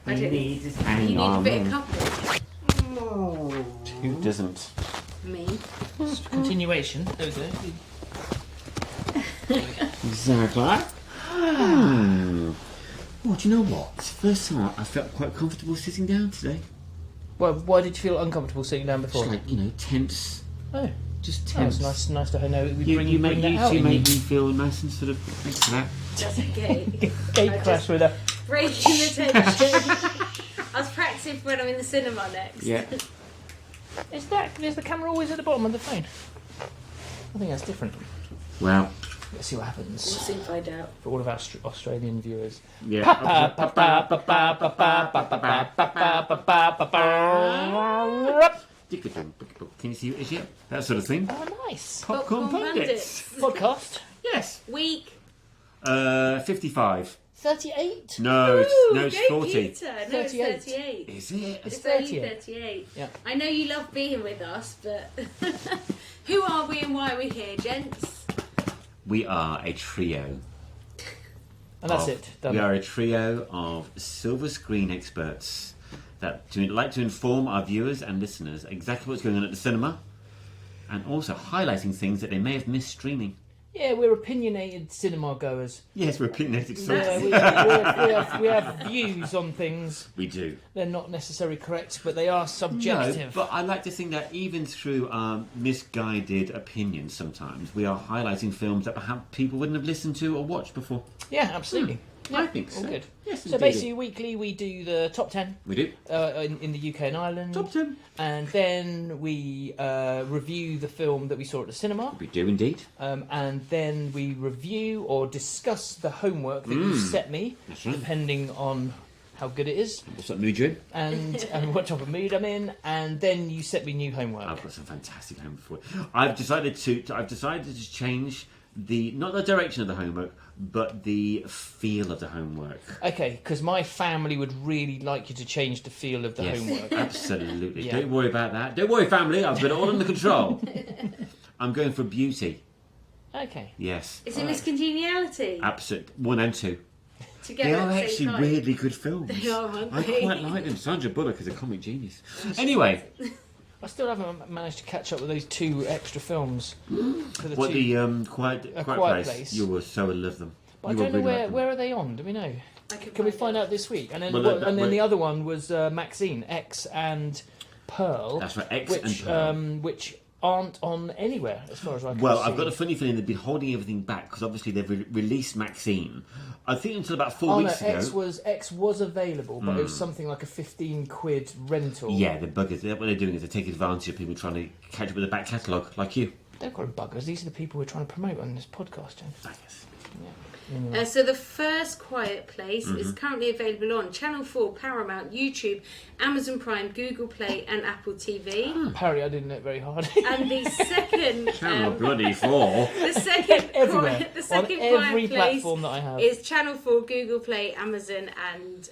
I don't need is You hang need a on. bit of coupling. Who doesn't? Me. Continuation. There we go. Exactly. Well, do you know what? First time I felt quite comfortable sitting down today. Well, why did you feel uncomfortable sitting down before? Just like, tense. Oh, Just oh, it's tense. nice to know that we You bring make that out you in make me feel nice and sort of. Thanks for that. That's okay. Gate crash with a. Breaking the tension. I was practicing for when I'm in the cinema next. Yeah. Is the camera always at the bottom of the phone? I think that's different. Well. Let's see what We'll happens soon find out. for all of our Australian viewers. Yeah. Can you see what it is yet? That sort of thing. Oh, nice. Popcorn Pundits. Podcast. Yes. Week 55. 38? No, it's go 40. Peter. No, 38. it's 38. Is it? It's It's only 38. 38. Yeah. I know you love being with us, but who are we and why are we here, gents? We are a trio. And that's it. Done. We are a trio of silver screen experts that like to inform our viewers and listeners exactly what's going on at the cinema, and also highlighting things that they may have missed streaming. Yeah, we're opinionated cinema goers. Yes, we're opinionated Yeah, sorts. we have views on things. We do. They're not necessarily correct, but they are subjective. No, but I like to think that even through our misguided opinions sometimes, we are highlighting films that perhaps people wouldn't have listened to or watched before. Yeah, absolutely. Yeah, I think so. All good. Yes, So indeed. basically, weekly we do the top 10 We do. in the UK and Ireland. Top 10. And then we review the film that we saw at the cinema. We do indeed. And then we review or discuss the homework that you set me, That's right. depending on how good it is What's that mood you're in? and what type of mood I'm in. And then you set me new homework. I've got some fantastic homework for you. I've decided to change not the direction of the homework, but the feel of the homework. Okay, because my family would really like you to change the feel of the Yes, homework. absolutely. Yeah. Don't worry about that. Don't worry, family. I've got it all under control. I'm going for beauty. Okay. Yes, Is it Miss Congeniality? absolutely. 1 and 2. Together They at are the same actually time? weirdly good films. They are, aren't I they? quite like them. Sandra Bullock is a comic genius. Anyway, I still haven't managed to catch up with those 2 extra films. For the what 2. the Quiet Place? You will so love them. But I You will don't know really like them. where are they on? Do we know? Can we find out this week? And then Well, the other one was Maxine, X and Pearl. That's right, X which, and Pearl. Which aren't on anywhere as far as I can Well, see. I've got a funny feeling they've been holding everything back because obviously they've released Maxine. I think until about 4 weeks ago. X was available, but it was something like a £15 rental. Yeah, the buggers. What they're doing is they're taking advantage of people trying to catch up with the back catalogue, like you. They're called buggers. These are the people we're trying to promote on this podcast, Jen. I guess. So the first Quiet Place Mm-hmm. is currently available on Channel 4, Paramount, YouTube, Amazon Prime, Google Play and Apple TV. Apparently I didn't look very hard. And the second Channel bloody 4. the second Everywhere. the second on every Quiet Place platform that I have. is Channel 4, Google Play, Amazon and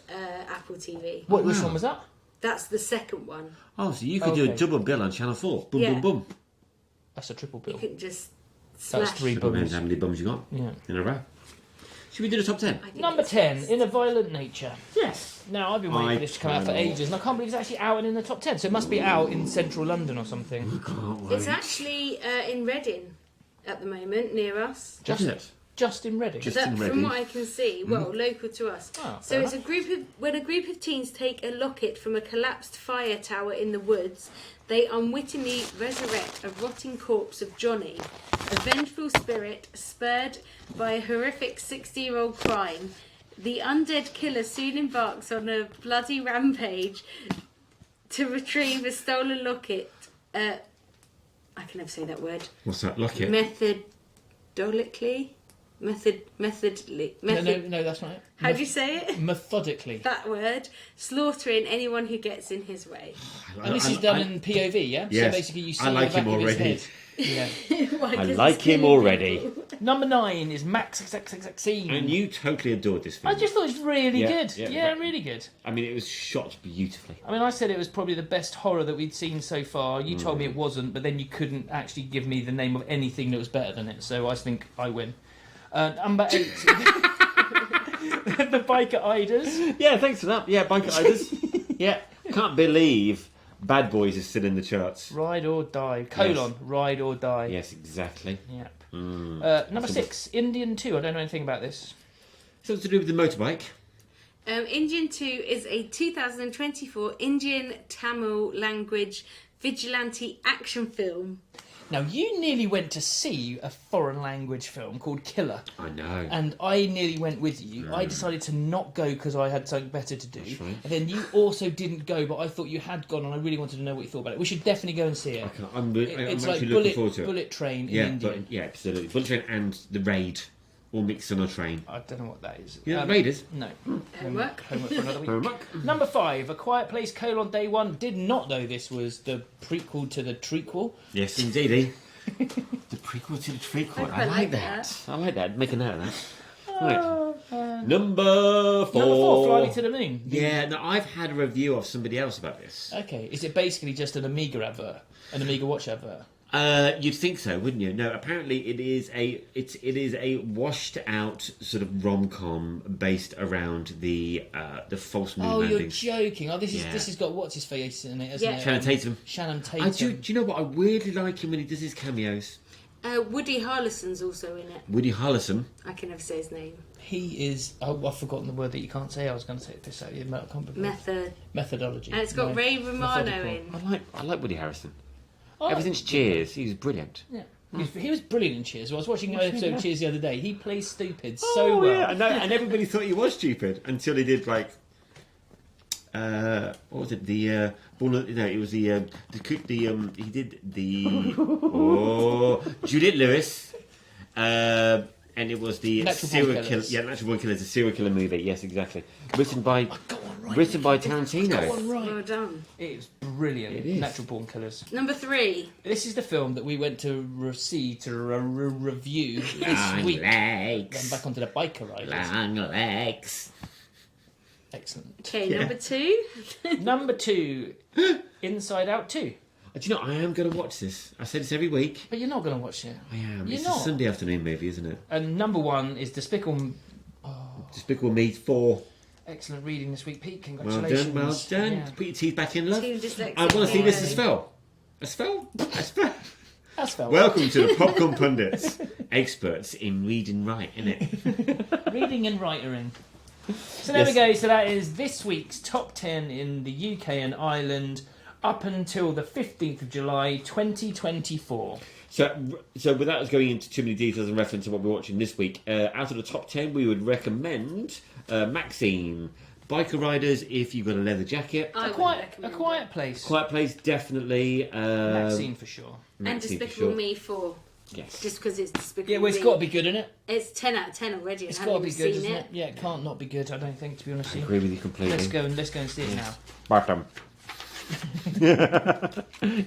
Apple TV. Which one was that? That's the second one. Oh, so you could do a Okay. double bill on Channel 4. Boom, Yeah. boom, boom. That's a triple You bill. can just That's smash. 3 Depends bums. how many bums you got Yeah. in a row. Should we do the top 10? I think Number it's 10, best. In a Violent Nature. Yes. Now, I've been waiting I for this to come out for cannot. ages, and I can't believe it's actually out and in the top 10. So it must be out in central London or something. Can't wait. It's actually in Reading at the moment, near us. Just it. Just in Reading. Just- That, in from Reading. what I can see, well, local to us. Oh, So fair it's when a group of teens take a locket from a collapsed fire tower in the woods, they unwittingly resurrect a rotting corpse of Johnny, a vengeful spirit spurred by a horrific 60-year-old crime. The undead killer soon embarks on a bloody rampage to retrieve a stolen locket. I can never say that word. What's that? Locket? Methodically. Methodically. No, that's not it. How do you say it? Methodically. That word. Slaughtering anyone who gets in his way. And this is done in POV, yeah? Yes. So basically you see I like the back him of his already. head. Yeah. Why, I 'cause like it's him killing already. people. Number 9 is Max XXXXine. And you totally adored this film. I just thought it was really Yeah, good. yeah, Yeah, but- really good. I mean, it was shot beautifully. I mean, I said it was probably the best horror that we'd seen so far. You told me it wasn't, but then you couldn't actually give me the name of anything that was better than it. So I think I win. Number 8. The biker iders. Yeah, thanks for that. Yeah, Biker Iders. Yeah, can't believe Bad Boys is still in the charts. Ride or die. Ride or die. Yes, exactly. Yep. Mm. Number 6, Indian 2. I don't know anything about this. Something to do with the motorbike. Indian 2 is a 2024 Indian Tamil language vigilante action film. Now, you nearly went to see a foreign language film called Killer. I know. And I nearly went with you. I decided to not go because I had something better to do. That's right. And then you also didn't go, but I thought you had gone, and I really wanted to know what you thought about it. We should definitely go and see it. I'm It's like actually looking forward to it. Bullet Train in Yeah, India. yeah, absolutely. Bullet Train and The Raid, all mixed on a train. I don't know what that is. You know what The Raid is? No. Homework. Homework for another week. Homework. Number 5, A Quiet Place: Day 1. Did not know this was the prequel to the trequel. Yes, indeedy. The prequel to the trequel. I like that. I like that. Make a note of that. Right. Number 4. Number 4, Fly Me to the Moon. Yeah, no, I've had a review of somebody else about this. Okay, is it basically just an Amiga advert? An Amiga Watch advert? You'd think so, wouldn't you? No, apparently it is a washed out sort of rom-com based around the false moon Oh, landings. you're joking. Oh, this has got what's his face in it, hasn't Yeah. it? Channing Tatum. Shannon Tatum. Do you know what? I weirdly like him when he does his cameos. Woody Harrelson's also in it. Woody Harrelson. I can never say his name. He is. Oh, I've forgotten the word that you can't say. I was going to say this out of your methodology. And it's got No. Ray Romano Methodical. in. I like Woody Harrelson. Oh, Ever since Cheers, he was brilliant. Yeah. He was brilliant in Cheers. I was watching an episode of Cheers the other day. He plays stupid so well. Yeah, I know, and everybody thought he was stupid until he did like. What was it? It was he did the Juliette Lewis, and it was the Natural Born serial killer. Killers. Yeah, Natural Born Killers, a serial killer movie. Yes, exactly. Written by Tarantino. Got one right. Well done. It's brilliant. It is. Natural Born Killers. Number 3. This is the film that we went to review this week. Then back onto the biker riders. Long legs. Excellent. Okay, Yeah. number 2. Number 2, Inside Out 2. Do you know, I am going to watch this. I say this every week. But you're not going to watch it. I am. You're It's not. a Sunday afternoon movie, isn't it? And number 1 is Despicable. Despicable Me 4. Excellent reading this week, Pete. Well Congratulations. done, well done. Yeah. Put your teeth back in, love. Two dyslexic I want to see this boys. as well. As well? That's felt. Welcome to the Popcorn Pundits, experts in reading and write, innit? Reading and writering. So there we go. So that is this week's top 10 in the UK and Ireland up until the 15th of July 2024. So without us going into too many details in reference to what we're watching this week, out of the top 10, we would recommend Maxine, Biker Riders, if you've got a leather jacket. I A would quiet recommend place. Quiet Place, definitely. Maxine for sure. And Maxine for Despicable sure. Me 4. Yes. Just because it's Despicable Yeah, well, it's Me. got to be good, isn't it? It's 10 out of 10 already. It's I got to haven't be good, seen isn't it. it? Yeah, it can't not be good. I don't think, to be honest I with agree you. with you completely. Let's go and see it now. Bottom.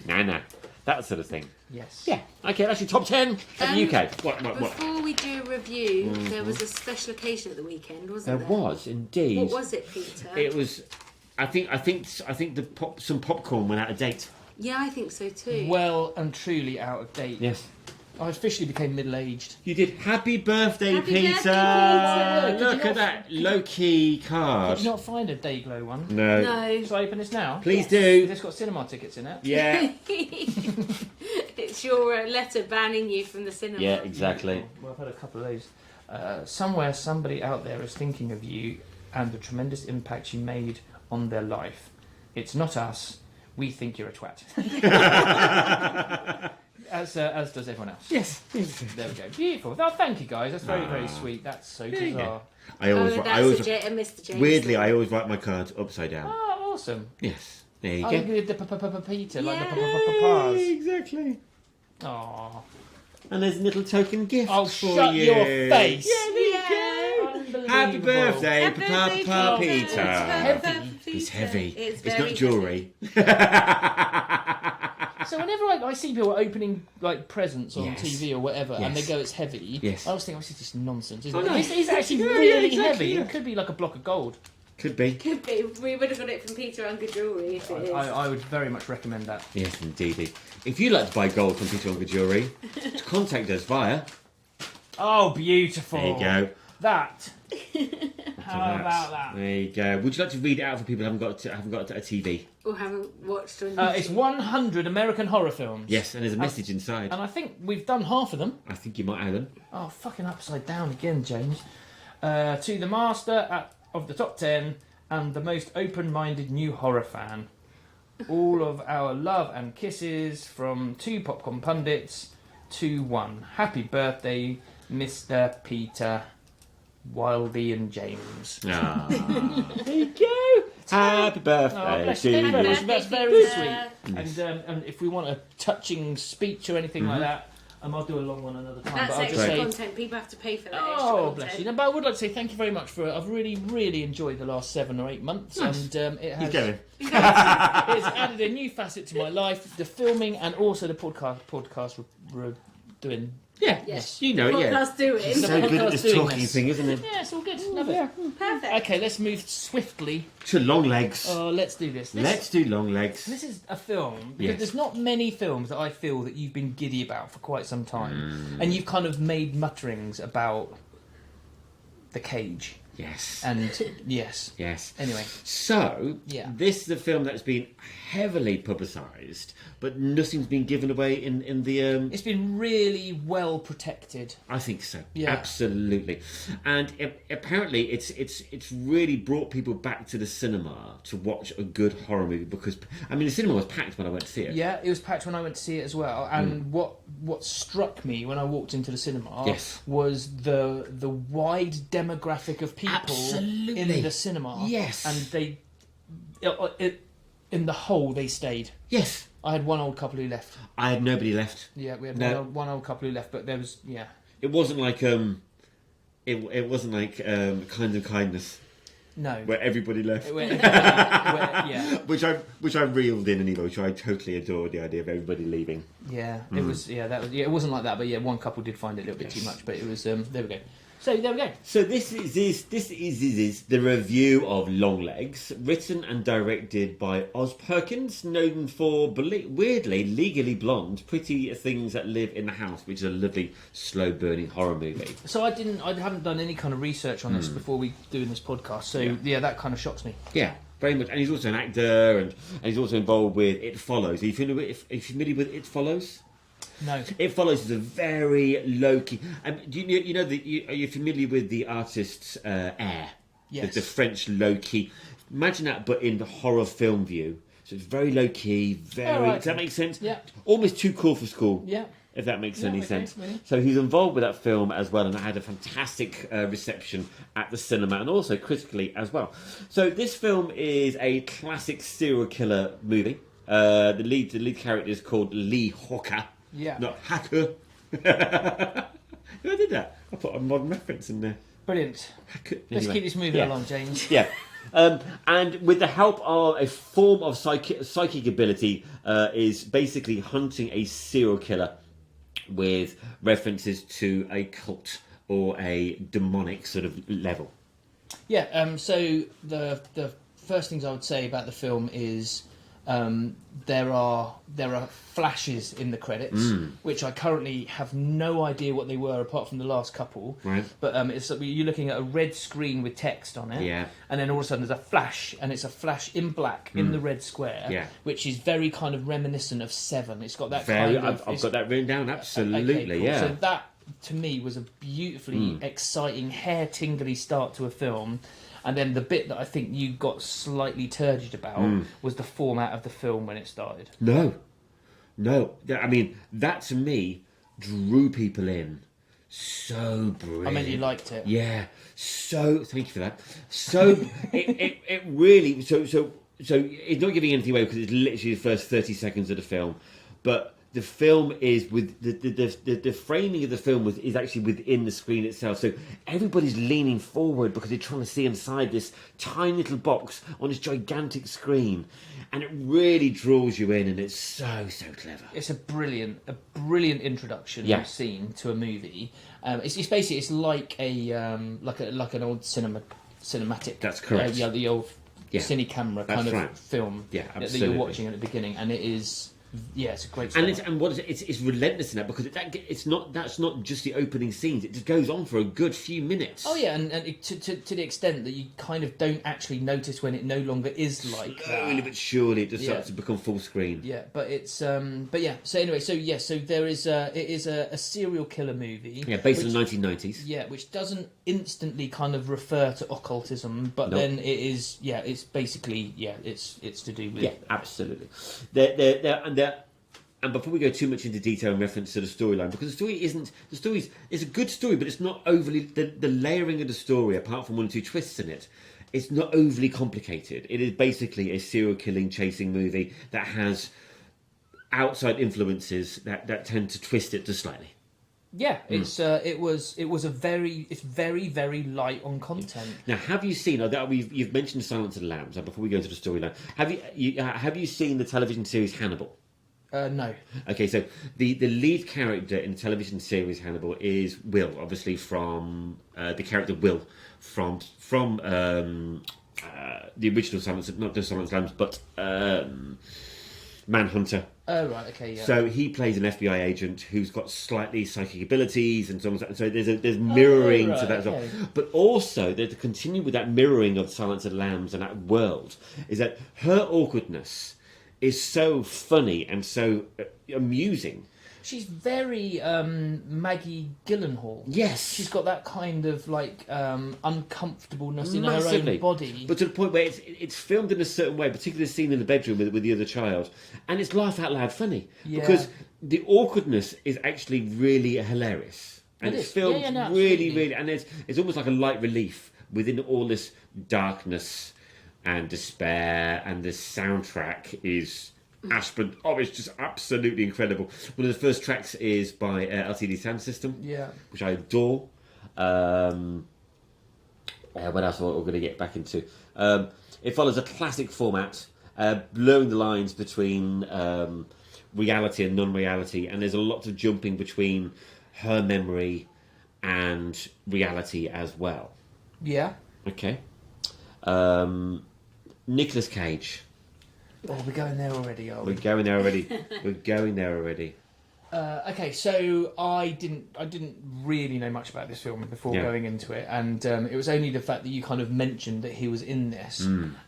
No. That sort of thing. Yes. Yeah. Okay, that's your top 10 of the UK. What? Before we do a review, there was a special occasion at the weekend, wasn't There there? was, indeed. What was it, Peter? It was... I think some popcorn went out of date. Yeah, I think so too. Well and truly out of date. Yes. I officially became middle-aged. You did. Happy birthday, Happy Peter! birthday, Peter! Look at that low-key card. Did you not find a Dayglow one? No. No. Shall I open this now? Please Yes. do. It's got cinema tickets in it. Yeah. It's your letter banning you from the cinema. Yeah, exactly. Well, I've had a couple of those. Somewhere, somebody out there is thinking of you and the tremendous impact you made on their life. It's not us. We think you're a twat. As does everyone else. Yes. There we go. Beautiful. Oh, thank you, guys. That's very, very sweet. That's so you bizarre. go. I always, Oh, I always, that's a Mr. James. weirdly, I always write my cards upside down. Oh, awesome. Yes. There you Oh, go. you did the Peter, like the Yeah. papas. Exactly. Aww. And there's a little token gift Oh, for shut you. your face. Yeah, there you go. Unbelievable. Happy birthday, Happy Papa birthday, Papa Peter. Peter. Heavy. It's heavy. It's It's very not jewellery. So whenever I see people opening like presents on Yes. TV or whatever, and they Yes. go, it's heavy, Yes. I always think, oh, this is just nonsense, isn't Oh, it? no. It's actually Yeah, really exactly, heavy. yeah. It could be like a block of gold. Could be. Could be. We would have got it from Peter Unger Jewellery if it is. I would very much recommend that. Yes, indeed. If you'd like to buy gold from Peter Unger Jewellery, contact us via... Oh, beautiful. There you go. That How about that? There you go. Would you like to read it out for people who haven't got a TV? Or haven't watched on It's 100 American horror films. Yes, and there's a message inside. And I think we've done half of them. I think you might have them. Oh, fucking upside down again, James. To the master of the top 10 and the most open-minded new horror fan. All of our love and kisses from 2 Popcorn Pundits to 1. Happy birthday, Mr. Peter, Wildy and James. Ah. There you go. Happy birthday bless to you. you. That's very sweet. Yes. And if we want a touching speech or anything like that, I'll do a long one another time. That's but I'll extra just say, content. People have to pay for that extra oh, content. bless you. No, but I would like to say thank you very much for it. I've really, really enjoyed the last 7 or 8 months. Nice. And it has He's going. it's added a new facet to my life, the filming and also the podcast we're doing. Yeah, Yes. you know it, yeah. Podcast doing. So good at this doing talking this. thing, isn't it? Yeah, it's all good. Love it. Perfect. Okay, let's move swiftly. To LongLegs. Oh, let's do this. Let's do LongLegs. This is a film because Yes. there's not many films that I feel that you've been giddy about for quite some time, and you've kind of made mutterings about the Cage. Yes. And yes. Yes. Anyway, So, Yeah. this is a film that's been heavily publicised, but nothing's been given away in the... it's been really well protected. I think so. Yeah. Absolutely. And apparently it's really brought people back to the cinema to watch a good horror movie because, I mean, the cinema was packed when I went to see it. Yeah, it was packed when I went to see it as well. And what struck me when I walked into the cinema Yes. was the wide demographic of people Absolutely. in the cinema. Yes. And they, in the whole, they stayed. Yes. I had one old couple who left. I had nobody left. Yeah, we had No. one old couple who left, but there was, yeah. It wasn't like it wasn't like Kind of Kindness No. where everybody left. Yeah. Which I reeled in anyway, which I totally adored the idea of everybody leaving. Yeah, it was. Yeah, that was. Yeah, it wasn't like that, but yeah, one couple did find it a little bit too much. But it was. There we go. So there we go. So this is the review of LongLegs, written and directed by Oz Perkins, known for weirdly Legally Blonde, Pretty Things That Live in the House, which is a lovely slow burning horror movie. So I haven't done any kind of research on this before we doing this podcast. So yeah, that kind of shocks me. Yeah, very much. And he's also an actor, and he's also involved with It Follows. Are you familiar with It Follows? No. It Follows is a very low key. Do you know are you familiar with the artist Air? Yes. The French low key. Imagine that, but in the horror film view. So it's very low key. Very. Oh, right. Does that make sense? Yeah. Almost too cool for school. Yeah. If that makes Yeah, any okay, sense. really. So he's involved with that film as well, and it had a fantastic reception at the cinema and also critically as well. So this film is a classic serial killer movie. The lead character is called Lee Hawker. Yeah. Not Hacker. Who did that? I put a modern reference in there. Brilliant. Hacker. Let's Anyway. keep this moving Yeah. along, James. Yeah. And with the help of a form of psychic ability, is basically hunting a serial killer with references to a cult or a demonic sort of level. Yeah. So the first things I would say about the film is there are flashes in the credits, which I currently have no idea what they were apart from the last couple. Right. But you're looking at a red screen with text on it. Yeah. And then all of a sudden there's a flash, and it's a flash in black in the red square. Yeah. Which is very kind of reminiscent of Seven. It's got that Very. kind of. I've got that written down. Absolutely. Okay, cool. Yeah. So that to me was a beautifully exciting, hair tingly start to a film. And then the bit that I think you got slightly turgid about was the format of the film when it started. No. I mean, that to me drew people in. So brilliant. I mean, you liked it. Yeah. So thank you for that. So it really so it's not giving anything away because it's literally the first 30 seconds of the film, but the film is with the framing of the film is actually within the screen itself. So everybody's leaning forward because they're trying to see inside this tiny little box on this gigantic screen, and it really draws you in, and it's so clever. It's a brilliant introduction scene to a movie. It's basically like like an old cinematic. That's correct. The old Yeah. cine camera kind That's of right. film Yeah, that absolutely. you're watching at the beginning, and it is. Yeah, it's a great And story. it's relentless in that because that's not just the opening scenes. It just goes on for a good few minutes. Oh yeah, and to the extent that you kind of don't actually notice when it no longer is like Slowly that. but surely it just Yeah. starts to become full screen. Yeah, but it's but yeah. So anyway, so there is it is a serial killer movie. Yeah, based in the 1990s. Yeah, which doesn't instantly kind of refer to occultism, but Nope. then it is it's basically it's to do with Yeah, absolutely. And before we go too much into detail in reference to the storyline, because it's a good story, but it's not overly the layering of the story, apart from 1 or 2 twists in it. It's not overly complicated. It is basically a serial killing chasing movie that has outside influences that tend to twist it just slightly. Yeah, it's very very light on content. Now, have you seen? You've mentioned Silence of the Lambs. Before we go into the storyline, have you seen the television series Hannibal? No. Okay, so the lead character in the television series Hannibal is Will, obviously from the character Will from the original Silence, not just Silence of the Lambs, but Manhunter. Oh right, okay, yeah. So he plays an FBI agent who's got slightly psychic abilities and so on. So there's mirroring to that as well. Okay. But also, to continue with that mirroring of Silence of the Lambs and that world, is that her awkwardness is so funny and so amusing. She's very Maggie Gyllenhaal. Yes. She's got that kind of like uncomfortableness in Massively. her own body. But to the point where it's filmed in a certain way, particularly the scene in the bedroom with the other child, and it's laugh out loud funny. Yeah. Because the awkwardness is actually really hilarious. And It it's is. filmed Yeah, no, really, absolutely. really, and it's almost like a light relief within all this darkness and despair, and the soundtrack is Ashburn. Oh, it's just absolutely incredible. One of the first tracks is by LCD Sound System, Yeah. which I adore. What else are we going to get back into? It follows a classic format, blurring the lines between reality and non-reality, and there's a lot of jumping between her memory and reality as well. Yeah. Okay. Nicolas Cage. Oh, we're going there already, are we? We're going there already. We're going there already. Okay, so I didn't really know much about this film before Yeah. going into it, and it was only the fact that you kind of mentioned that he was in this,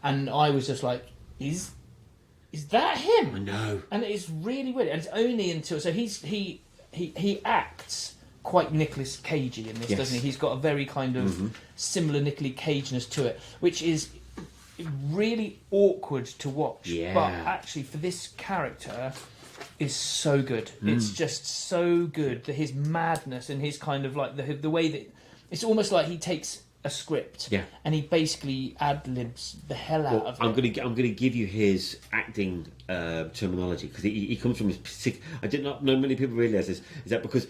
and I was just like, is that him? I know. And it's really weird, and it's only until he acts quite Nicolas Cagey in this, Yes. doesn't he? He's got a very kind of similar Nicolas Cageness to it, which is really awkward to watch. Yeah. But actually, for this character, is so good. It's just so good. His madness and his kind of like the way that it's almost like he takes a script and he basically ad-libs the hell out of it. I'm gonna give you his acting terminology, because he comes from his. I did not know many people realise this. Is that because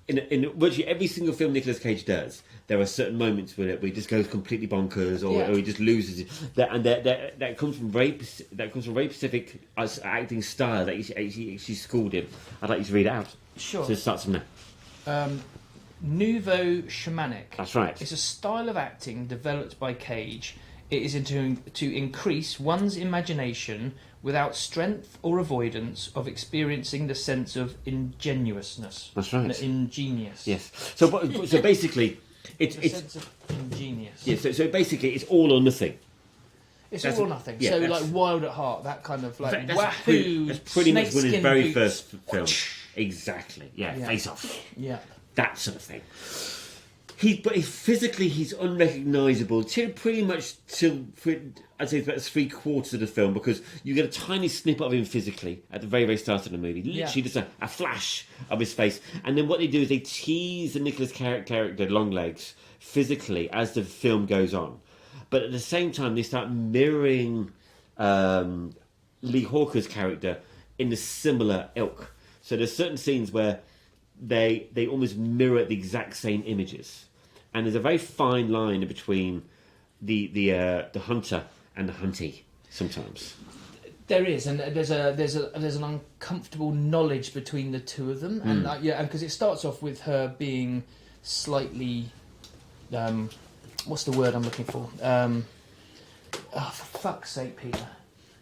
in virtually every single film Nicolas Cage does, there are certain moments where he just goes completely bonkers, or he just loses it. That comes from very specific acting style that she schooled him. I'd like you to read it out. Sure. So it starts from now. Nouveau shamanic. That's right. It's a style of acting developed by Cage. It is to increase one's imagination without strength or avoidance of experiencing the sense of ingenuousness. That's right. Ingenious. Yes. So basically, The sense of ingenious. yeah. So basically, it's all or nothing. It's That's all or it. nothing. Yeah, so that's- like Wild at Heart, that kind of like That's wahoo. pretty much one of his snakeskin very boots. first films. Exactly. Yeah. Yeah. Face Off. Yeah. That sort of thing. Physically he's unrecognisable pretty much till I'd say about 3/4 of the film, because you get a tiny snippet of him physically at the very, very start of the movie. Literally just a flash of his face. And then what they do is they tease the Nicolas character, LongLegs, physically as the film goes on. But at the same time, they start mirroring Lee Hawker's character in a similar ilk. So there's certain scenes where they almost mirror the exact same images. And there's a very fine line between the hunter and the huntee sometimes. There is, and there's an uncomfortable knowledge between the two of them, and because it starts off with her being slightly, what's the word I'm looking for? For fuck's sake, Peter,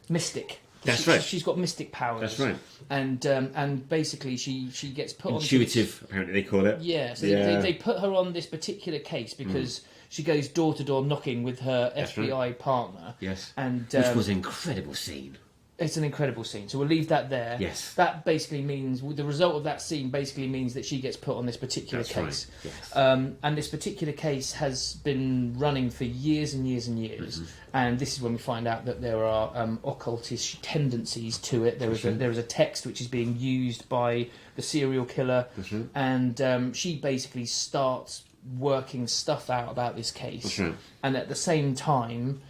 mystic. That's right. She's got mystic powers. That's right. And basically she gets put on Intuitive, apparently they call it. Yeah, so Yeah. They put her on this particular case because she goes door to door knocking with her FBI partner. Yes. And Which was an incredible scene. it's an incredible scene. So we'll leave that there. Yes. That basically means the result of that scene basically means that she gets put on this particular That's case. right. Yes. And this particular case has been running for years and years and years. And this is when we find out that there are occultist tendencies to it. There is a text which is being used by the serial killer, and she basically starts working stuff out about this case. And at the same time,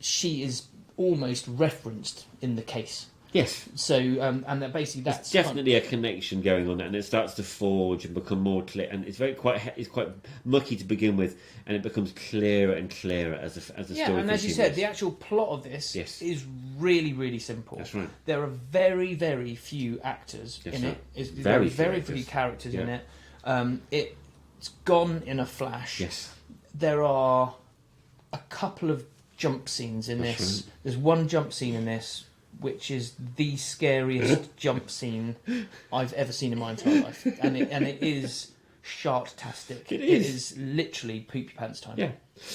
she is almost referenced in the case. Yes. So, and that basically that's There's definitely a connection going on, and it starts to forge and become more clear. And it's quite mucky to begin with, and it becomes clearer and clearer as the story and continues. as you said, the actual plot of this is really, really simple. That's right. There are very, very few actors in it. There are very few characters in it. It's gone in a flash. Yes. There are a couple of jump scenes in this. Right. There's one jump scene in this which is the scariest jump scene I've ever seen in my entire life, and it is shark-tastic. It is literally poop your pants time. Yeah,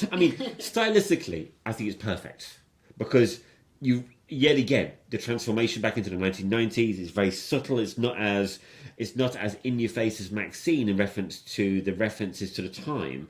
I mean, stylistically, I think it's perfect because you yet again the transformation back into the 1990s is very subtle. It's not as in your face as Maxine in reference to the references to the time.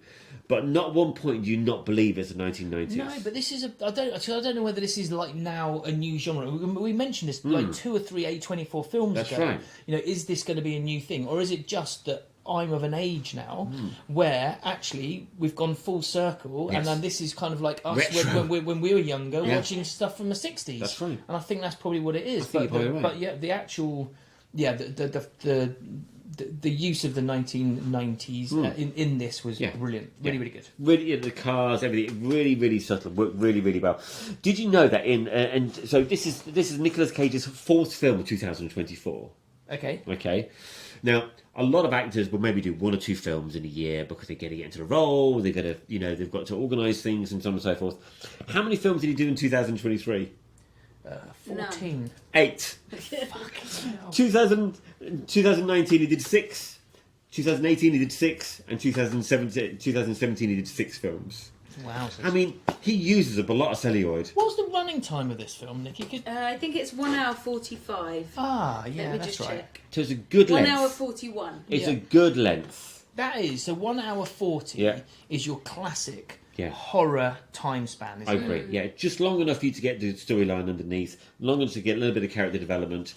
But not one point do you not believe it's the 1990s. No, but this is I don't know whether this is like now a new genre. We mentioned this like 2 or 3 A24 films That's ago. right. You know, is this going to be a new thing, or is it just that I'm of an age now where actually we've gone full circle, and then this is kind of like us when we were younger watching stuff from the 60s. That's right. And I think that's probably what it is. But yeah, the actual the use of the 1990s in this was brilliant. Really good. Really, the cars, everything, really, really subtle. Worked really, really well. Did you know that and so this is Nicolas Cage's 4th film of 2024. Okay. Now, a lot of actors will maybe do 1 or 2 films in a year because they're going to get into the role. They're going to, they've got to organise things and so on and so forth. How many films did he do in 2023? 14. No. 8. 2019 he did 6. 2018 he did 6, and 2017 he did 6 films. Wow. I mean, he uses up a lot of celluloid. What's the running time of this film, Nick? I think it's 1 hour 45. Yeah, Let me that's just right. check. So it's a good 1 length. hour 41. It's a good length. That is, so 1 hour 40 is your classic horror time span, isn't I it? agree. Yeah, just long enough for you to get the storyline underneath, long enough to get a little bit of character development,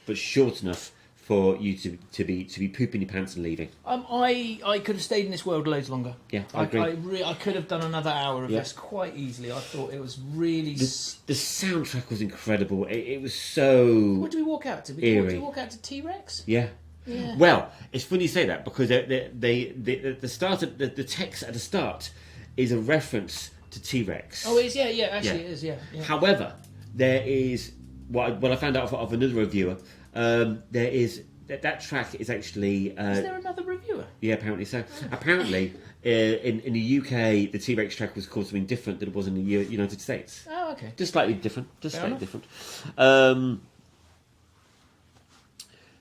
but short enough for you to be pooping your pants and leaving. I could have stayed in this world loads longer. Yeah, I agree. I could have done another hour of this quite easily. I thought it was really... The soundtrack was incredible. It was so... What do we walk out to? Eerie. Did we walk out to T-Rex? Yeah. Well, it's funny you say that because the start of the text at the start is a reference to T-Rex. Oh, it is. Yeah. Actually, it is. Yeah. However, there is what I found out of another reviewer. There is that track is actually. Is there another reviewer? Yeah, apparently so. Apparently, in the UK, the T-Rex track was called something different than it was in the United States. Oh, okay. Just slightly different. Different.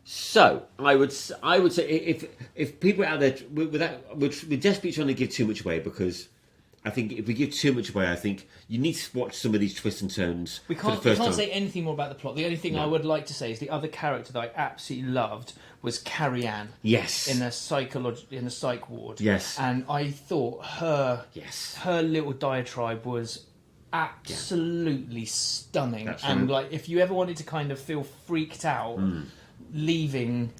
So I would say if people out there we're desperately trying to give too much away, because I think if we give too much away, I think you need to watch some of these twists and turns. We can't say anything more about the plot. The only thing I would like to say is the other character that I absolutely loved was Carrie Ann. Yes. In a psych ward. Yes. And I thought her little diatribe was absolutely stunning. That's and right. like, if you ever wanted to kind of feel freaked out leaving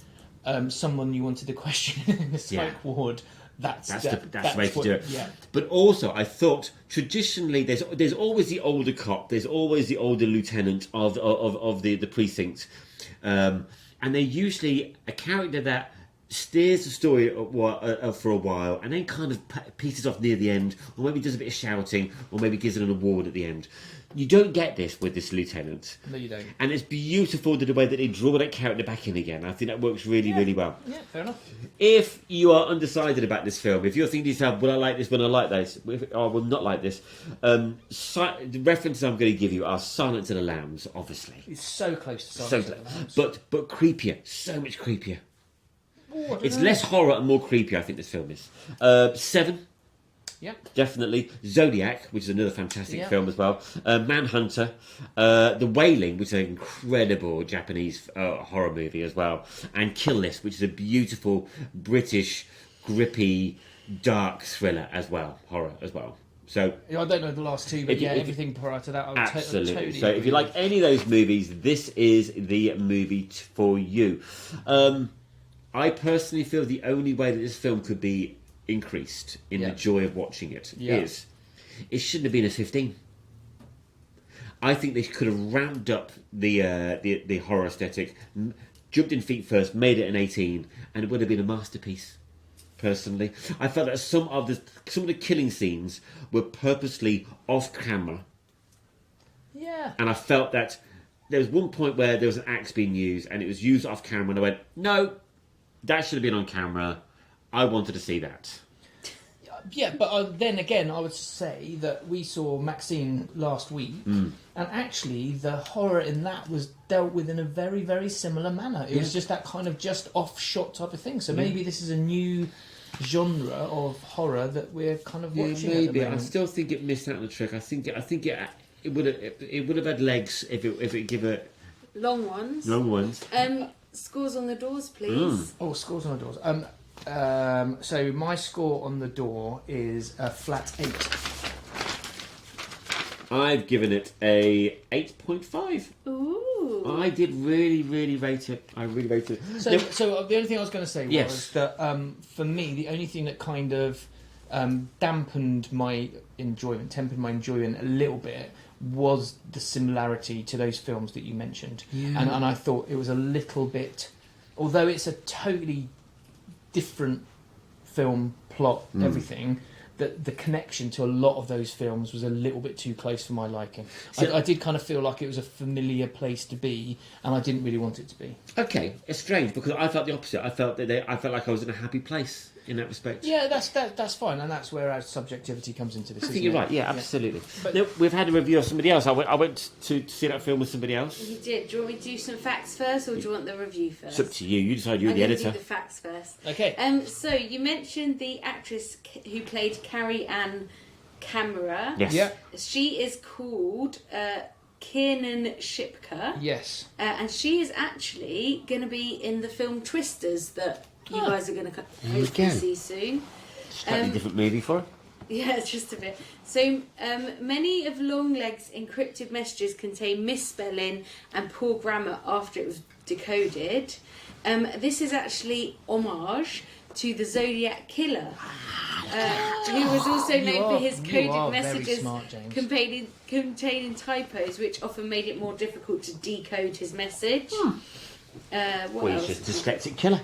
someone you wanted to question in the psych ward, that's the way to do it. Yeah. But also, I thought traditionally there's always the older cop, there's always the older lieutenant of the precinct, and they're usually a character that steers the story for a while and then kind of pieces off near the end, or maybe does a bit of shouting, or maybe gives it an award at the end. You don't get this with this lieutenant. No, you don't. And it's beautiful the way that they draw that character back in again. I think that works really, really well. Yeah, fair enough. If you are undecided about this film, if you're thinking to yourself, will I like this, will I like this, or I will not like this, the references I'm going to give you are Silence of the Lambs, obviously. It's so close to Silence of the Lambs. But creepier. So much creepier. Ooh, It's less horror and more creepy, I think this film is. Seven. Yeah. Definitely. Zodiac, which is another fantastic Yeah. film as well. Manhunter. The Wailing, which is an incredible Japanese horror movie as well. And Kill List, which is a beautiful British, grippy, dark thriller as well. Horror as well. So I don't know the last two, but If you- if you- everything prior to that, I would absolutely. totally So if agree you like with. any of those movies, this is the movie for you. I personally feel the only way that this film could be increased in the Yeah. joy of watching it Yeah. is it shouldn't have been a 15. I think they could have ramped up the horror aesthetic, jumped in feet first, made it an 18, and it would have been a masterpiece. Personally, I felt that some of the killing scenes were purposely off camera. Yeah. And I felt that there was one point where there was an axe being used and it was used off camera, and I went, no, that should have been on camera. I wanted to see that. Yeah, but then again, I would say that we saw Maxine last week, and actually the horror in that was dealt with in a very, very similar manner. It was just that kind of just off-shot type of thing. So maybe this is a new genre of horror that we're kind of watching at the Maybe. I moment. still think it missed out on the trick. I think it would have had legs if it give it Long ones. long ones. Scores on the doors, please. Oh, scores on the doors. So my score on the door is a flat 8. I've given it a 8.5. Ooh. I did really, really rate it. I really rated it. So, so the only thing I was going to say was Yes. that for me, the only thing that kind of dampened my enjoyment, tempered my enjoyment a little bit, was the similarity to those films that you mentioned. Yeah. And I thought it was a little bit, although it's a totally different film, plot, everything, that the connection to a lot of those films was a little bit too close for my liking. So- I did kind of feel like it was a familiar place to be, and I didn't really want it to be. Okay, it's strange because I felt the opposite. I felt like I was in a happy place in that respect. Yeah, that's fine, and that's where our subjectivity comes into this. I think isn't you're it? right. Yeah, absolutely. But- Now, we've had a review of somebody else. I went to see that film with somebody else. You did. Do you want me to do some facts first, or do you want the review first? It's up to you. You decide. You're I'm the gonna editor. do the facts first. Okay. So you mentioned the actress who played Carrie Ann Camera. Yes. Yeah. She is called Kiernan Shipka. Yes. And she is actually going to be in the film Twisters that you guys are going to hopefully again. see soon. Slightly different movie for her. Yeah, just a bit. So many of LongLegs' encrypted messages contain misspelling and poor grammar after it was decoded. This is actually homage to the Zodiac Killer, who was also known for his you are coded very messages smart, James. containing typos, which often made it more difficult to decode his message. What Well, else? he's just a dyslexic killer.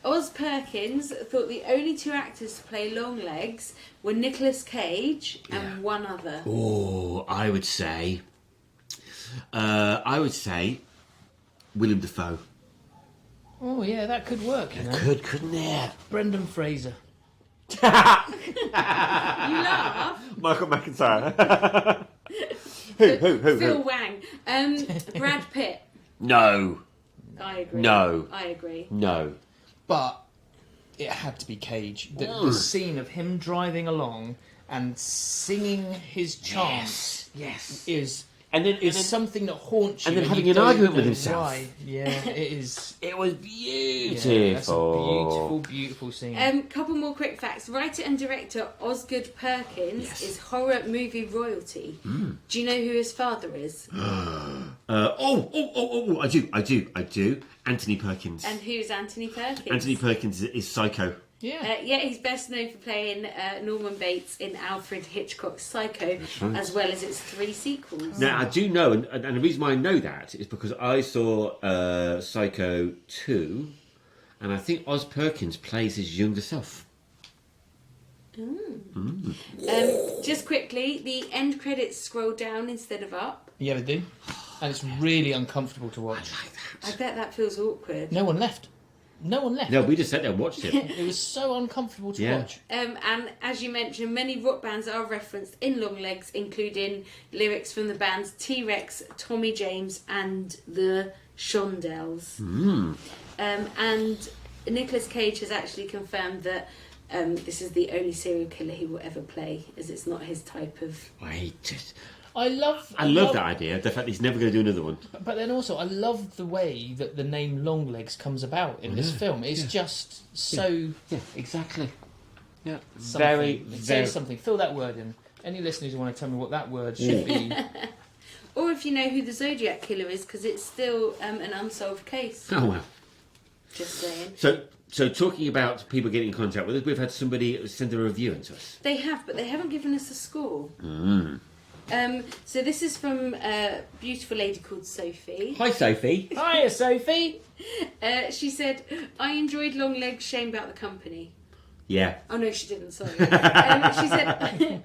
Oz Perkins thought the only two actors to play LongLegs were Nicolas Cage and one other. Oh, I would say Willem Dafoe. Oh yeah, that could work. You know? Couldn't it? Brendan Fraser. You laugh. Michael McIntyre. Who? Phil Wang. Brad Pitt. No. I agree. No. I agree. No. But it had to be Cage. The scene of him driving along and singing his chants Yes. is And then something that haunts you. and then having you an don't argument with know himself. why. Yeah, it is. It was Yeah, beautiful. that's a beautiful scene. Couple more quick facts. Writer and director Osgood Perkins Yes. is horror movie royalty. Do you know who his father is? I do. Anthony Perkins. And who's Anthony Perkins? Anthony Perkins is Psycho. Yeah. He's best known for playing Norman Bates in Alfred Hitchcock's Psycho, right. as well as its 3 sequels. Now, I do know, and the reason why I know that is because I saw Psycho 2, and I think Oz Perkins plays his younger self. Just quickly, the end credits scroll down instead of up. Yeah, they do. And it's really uncomfortable to watch. I bet that feels awkward. No one left. No, we just sat there and watched it. It was so uncomfortable to watch. And as you mentioned, many rock bands are referenced in LongLegs, including lyrics from the bands T-Rex, Tommy James, and the Shondells. And Nicolas Cage has actually confirmed that this is the only serial killer he will ever play, as it's not his type of... I love that idea, the fact that he's never going to do another one. But then also, I love the way that the name LongLegs comes about in this film. It's just so... Yeah, exactly. Yeah, It says something. Fill that word in. Any listeners who want to tell me what that word should be... Or if you know who the Zodiac Killer is, because it's still an unsolved case. Oh, wow. Just saying. So talking about people getting in contact with us, we've had somebody send a review into us. They have, but they haven't given us a score. So this is from a beautiful lady called Sophie. Hi, Sophie. Hiya, Sophie. She said, I enjoyed LongLegs, shame about the company. Yeah. Oh, no, she didn't, sorry. She said,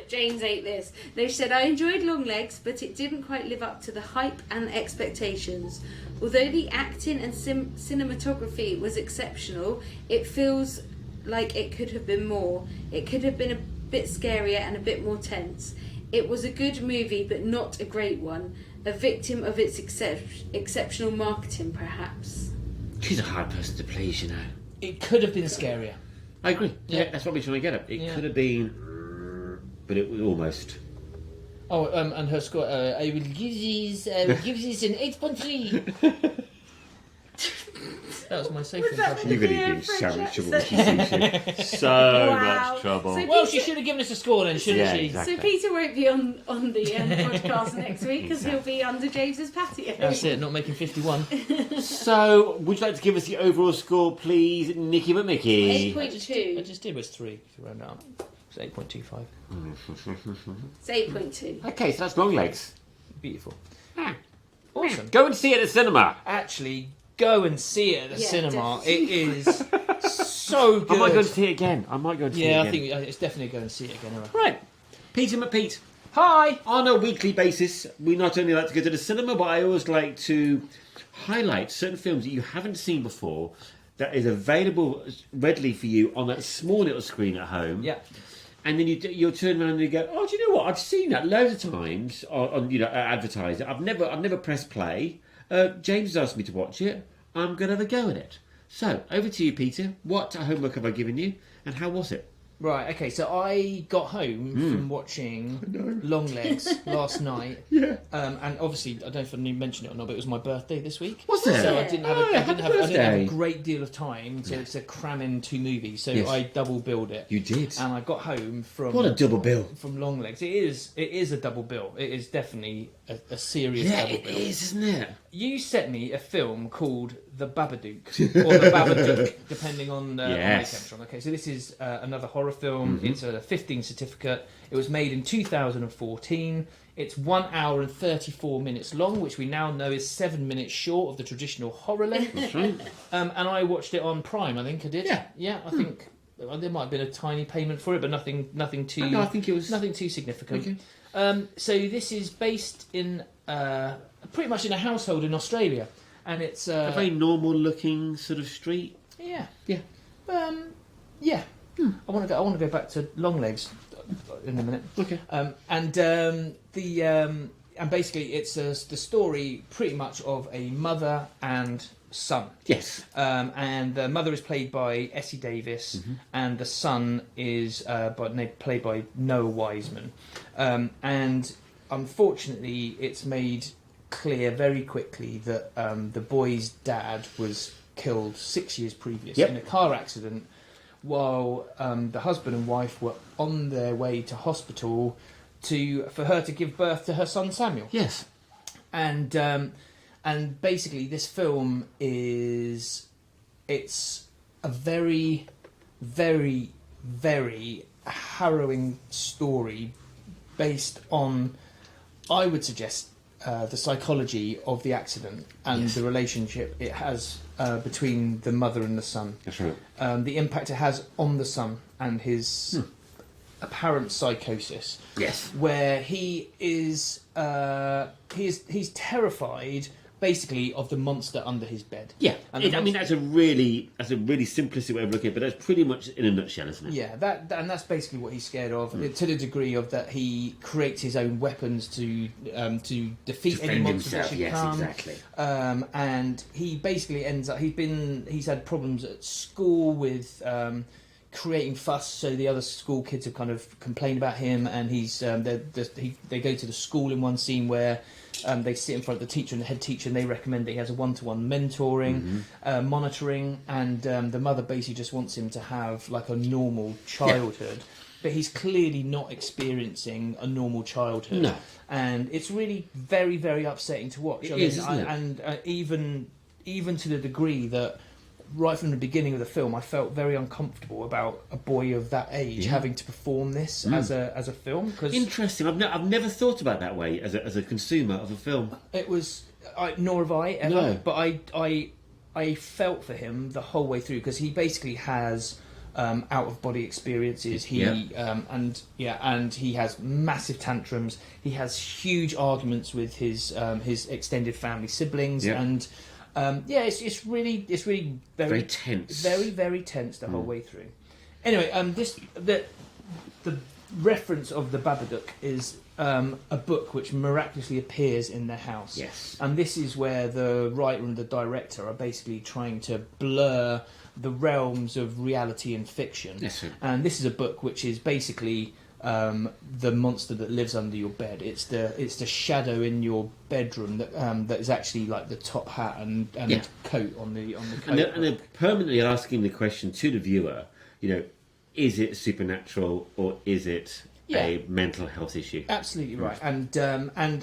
James ate this. No, she said, I enjoyed LongLegs, but it didn't quite live up to the hype and expectations. Although the acting and cinematography was exceptional, it feels like it could have been more. It could have been a bit scarier and a bit more tense. It was a good movie, but not a great one. A victim of its exceptional marketing, perhaps. She's a hard person to please, you know. It could have been scarier. I agree. Yeah, that's what we're trying to get at. It could have been, but it was almost. Oh, and her score. I will give this an 8.3. That was my Sophie impression. You're going to be in so much trouble. So much trouble. So Well, she should have given us a score then, shouldn't she? Exactly. So Peter won't be on the podcast next week because he'll be under James's patio. That's it, not making 51. So, would you like to give us the overall score, please, Nicky McMickey? 8.2. I just did was 3 to round out. It's 8.25. It's 8.2. Okay, so that's LongLegs. Beautiful. Awesome. Go and see it at the cinema. Actually, go and see it at the cinema. Definitely. It is so good. I might go and see it again. Yeah, I think it's definitely go and see it again. Right. Peter McPete. Hi! On a weekly basis, we not only like to go to the cinema, but I always like to highlight certain films that you haven't seen before that is available readily for you on that small little screen at home. Yeah. And then you'll turn around and you go, oh, do you know what? I've seen that loads of times on advertised. I've never pressed play. James has asked me to watch it. I'm going to have a go at it. So, over to you, Peter. What homework have I given you, and how was it? Right, okay, so I got home from watching LongLegs last night. Yeah. And obviously, I don't know if I need to mention it or not, but it was my birthday this week. Was it? So I didn't have birthday. a great deal of time to cram in 2 movies, so Yes. I double billed it. You did. And I got home from... What a double bill. From LongLegs. It is a double bill. It is definitely a serious Yeah, double it bill. is, isn't it? You sent me a film called The Babadook, or The Babadook, depending on where it comes from. Okay, so this is another horror film. It's a 15 certificate. It was made in 2014. It's 1 hour and 34 minutes long, which we now know is 7 minutes short of the traditional horror length. That's right. And I watched it on Prime, I think I did. Yeah. I think there might have been a tiny payment for it, but nothing too... No, I think it was... Nothing too significant. Okay. So this is based in pretty much in a household in Australia, and it's A very normal-looking sort of street. yeah. Yeah. I want to go back to LongLegs in a minute. Okay. And basically it's the story pretty much of a mother and son. Yes. And the mother is played by Essie Davis, and the son is played by Noah Wiseman. And unfortunately, it's made clear very quickly that the boy's dad was killed 6 years previous in a car accident while the husband and wife were on their way to hospital for her to give birth to her son Samuel. Yes. And basically, this film it's a very, very, very harrowing story based on, I would suggest, the psychology of the accident and Yes. the relationship it has between the mother and the son. That's right. The impact it has on the son and his apparent psychosis, Yes. where he is he's terrified basically of the monster under his bed. Yeah, And the I mean that's a really simplistic way of looking at it, but that's pretty much in a nutshell, isn't it? Yeah, and that's basically what he's scared of, to the degree of that he creates his own weapons to defeat any Defend monsters himself. that should Yes, come. exactly. And he basically ends up. He's had problems at school with creating fuss, so the other school kids have kind of complained about him, and they go to the school in one scene where they sit in front of the teacher and the head teacher, and they recommend that he has a one-to-one mentoring, monitoring, and the mother basically just wants him to have like a normal childhood. But he's clearly not experiencing a normal childhood. No. And it's really very, very upsetting to watch. Isn't it? Even to the degree that right from the beginning of the film, I felt very uncomfortable about a boy of that age having to perform this as a film. Cause Interesting. I've never thought about that way as a consumer of a film. it was, nor have I ever. No. But I felt for him the whole way through because he basically has out of body experiences. And he has massive tantrums. He has huge arguments with his extended family siblings and. It's really Very tense. very, very tense the whole way through. Anyway, the reference of the Babadook is a book which miraculously appears in their house. Yes. And this is where the writer and the director are basically trying to blur the realms of reality and fiction. Yes, sir. And this is a book which is basically the monster that lives under your bed. It's the shadow in your bedroom that is actually like the top hat and coat on the coat. And they're permanently asking the question to the viewer, is it supernatural or is it a mental health issue? Absolutely right, and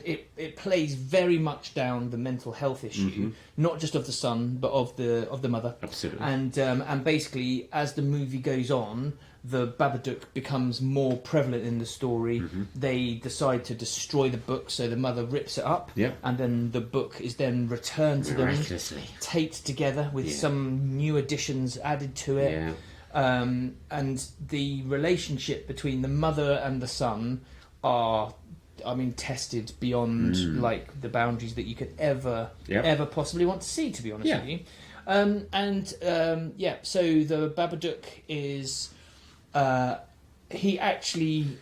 it plays very much down the mental health issue, not just of the son but of the mother. Absolutely. And basically, as the movie goes on, the Babadook becomes more prevalent in the story. They decide to destroy the book, so the mother rips it up, and then the book is then returned to them, Miraculously. taped together with some new additions added to it. Yeah. And the relationship between the mother and the son are, tested beyond like the boundaries that you could ever possibly want to see. To be honest with you, so the Babadook is he actually.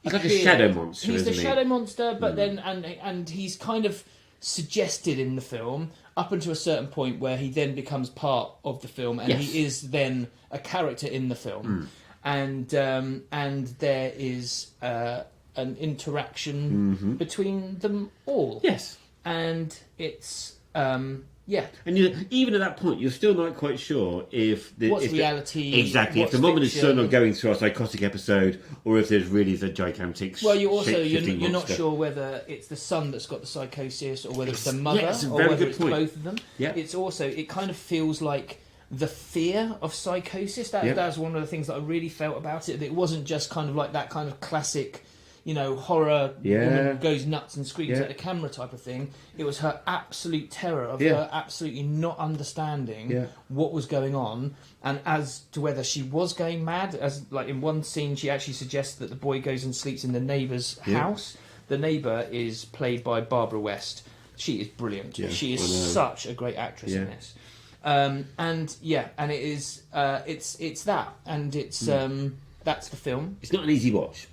He's like a shadow monster. He's the isn't he? shadow monster, but then and he's kind of suggested in the film up until a certain point where he then becomes part of the film, and he is then a character in the film, and there is an interaction between them all. Yes, and it's And even at that point, you're still not quite sure if what's reality, exactly what's if the mum and his fiction. son are going through a psychotic episode, or if there's really the gigantic. Well, you're shape-shifting not monster. sure whether it's the son that's got the psychosis or whether it's the mother it's a or very whether good it's point. both of them. Yeah. It's also it kind of feels like the fear of psychosis. That's one of the things that I really felt about it. That it wasn't just kind of like that kind of classic, horror woman goes nuts and screams at the camera type of thing. It was her absolute terror of her absolutely not understanding what was going on, and as to whether she was going mad. As like in one scene, she actually suggests that the boy goes and sleeps in the neighbour's house. The neighbour is played by Barbara West. She is brilliant. She is such a great actress in this. And it is it's that, and it's that's the film. It's not an easy watch.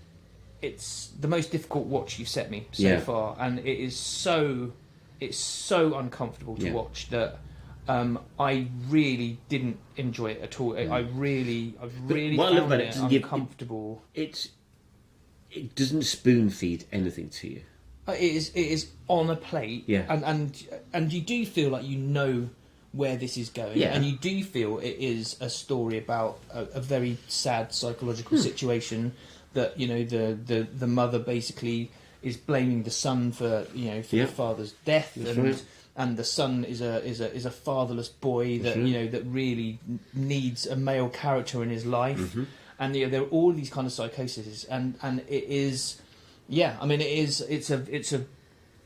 It's the most difficult watch you've set me so far, and it's so uncomfortable to watch that I really didn't enjoy it at all. I've really what I love found about it it is uncomfortable. It doesn't spoon feed anything to you. It is on a plate, and you do feel like you know where this is going, and you do feel it is a story about a very sad psychological situation. That the mother basically is blaming the son for the father's death, and the son is a fatherless boy that that really needs a male character in his life, and there are all these kind of psychoses, and it is it's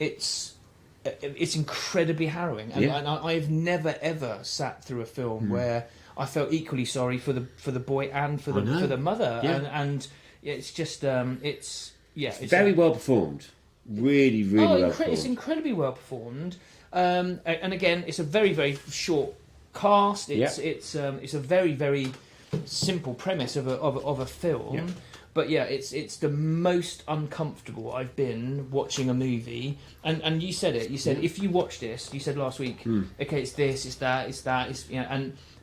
it's incredibly harrowing, and I've never ever sat through a film where I felt equally sorry for the boy and for the mother, and it's just it's very well performed, really well performed. It's incredibly well performed, and again, it's a very very short cast. It's a very very simple premise of a film. Yeah. But yeah, it's the most uncomfortable I've been watching a movie. And you said it. You said if you watch this, you said last week, okay, it's this, it's that,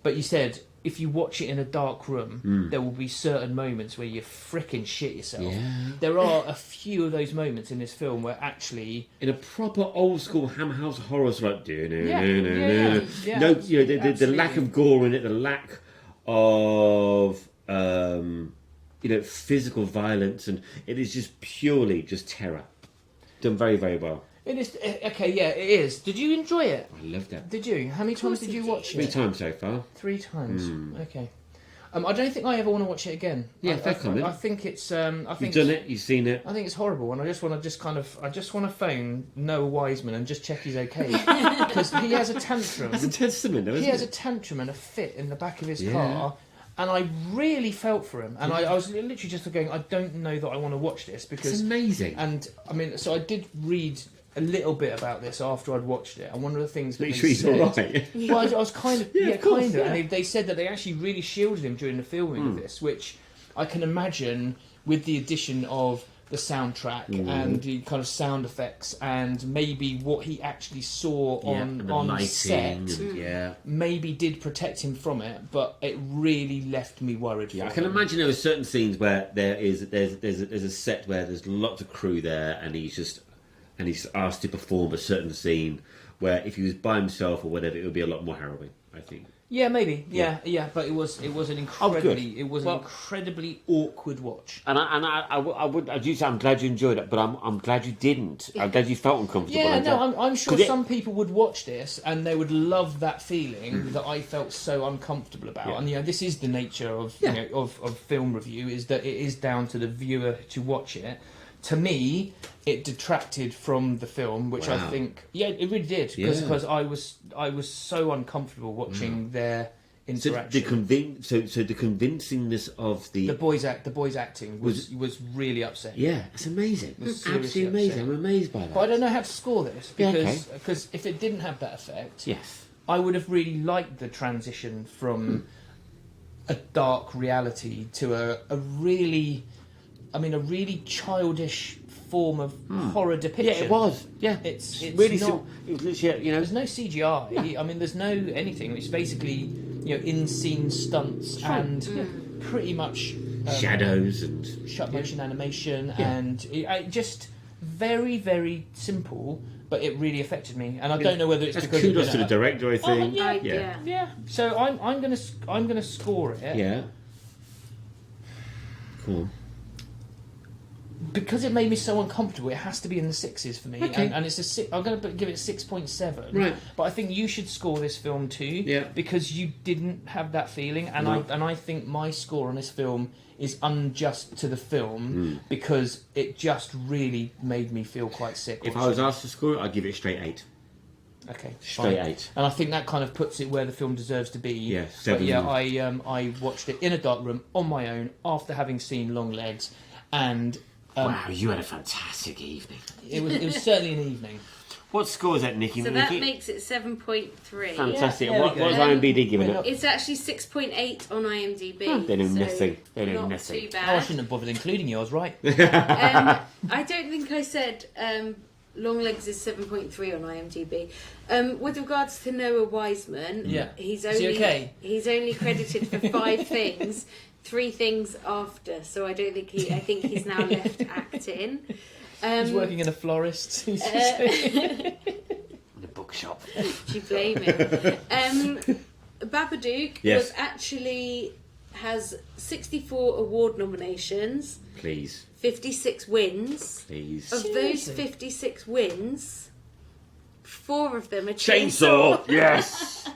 but you said if you watch it in a dark room, there will be certain moments where you fricking shit yourself. Yeah. There are a few of those moments in this film where actually, in a proper old school Hammer House horror, like no, the lack of gore in it, the lack of physical violence, and it is just purely just terror. Done very, very well. It is okay. Yeah, it is. Did you enjoy it? I loved it. Did you? How many times did you watch it? 3 times so far. 3 times. Okay. I don't think I ever want to watch it again. Yeah, fair comment. I think it's. You've done it. You've seen it. I think it's horrible, and I just want to phone Noah Wiseman and just check he's okay, because he has a tantrum. That's a testament, though, isn't it? He has a tantrum and a fit in the back of his car. And I really felt for him. And I was literally just going, I don't know that I want to watch this, because it's amazing. And I mean, so I did read a little bit about this after I'd watched it. And one of the things that they said, all right. Well, I was kind of, kind of. And they said that they actually really shielded him during the filming of this, which I can imagine with the addition of the soundtrack and the kind of sound effects and maybe what he actually saw on set maybe did protect him from it, but it really left me worried. I can imagine there are certain scenes where there's a set where there's lots of crew there, and he's asked to perform a certain scene where if he was by himself or whatever, it would be a lot more harrowing, I think. Yeah, maybe. Yeah. But it was an incredibly incredibly awkward watch. And I do say I'm glad you enjoyed it, but I'm glad you didn't. I'm glad you felt uncomfortable. Yeah, I'm sure some people would watch this and they would love that feeling that I felt so uncomfortable about. Yeah. And this is the nature of of film review, is that it is down to the viewer to watch it. To me, it detracted from the film, which I think, it really did, because I was so uncomfortable watching their interaction. So the convincingness of the boys' acting was really upsetting. Yeah, it's amazing. It was absolutely amazing. I'm amazed by that. But I don't know how to score this, because if it didn't have that effect, I would have really liked the transition from a dark reality to a really childish form of horror depiction. Yeah, it was. Yeah, it's really not. It was literally, there's no CGI. No. I mean, there's no anything. It's basically in-scene stunts and pretty much shadows and shut motion animation, and it just very very simple. But it really affected me, and I don't know whether it's because kudos to the director. I think. Yeah. So I'm gonna score it. Yeah. Cool. Because it made me so uncomfortable, it has to be in the 6s for me, and it's a 6. I'm going to give it 6.7. Right. But I think you should score this film too, because you didn't have that feeling, and I think my score on this film is unjust to the film because it just really made me feel quite sick. If I was asked to score it, I'd give it a straight 8. Okay, straight fine. 8, and I think that kind of puts it where the film deserves to be. Yeah, 7. But I watched it in a dark room on my own after having seen LongLegs, and. Wow, you had a fantastic evening. It was certainly an evening. What score is that, Nikki? So that makes it 7.3. Fantastic. What was IMDb giving it? It's actually 6.8 on IMDb. They know nothing. They know not nothing. Too bad. Oh, I shouldn't have bothered including yours, right? I don't think I said LongLegs is 7.3 on IMDb. With regards to Noah Wiseman, he's only credited for 5 things. 3 things after, so I don't think I think he's now left acting. He's working in a florist. In a bookshop. Do you blame him? Babadook has 64 award nominations. Please. 56 wins. Please. Of those 56 wins, 4 of them are Chainsaw. Yes.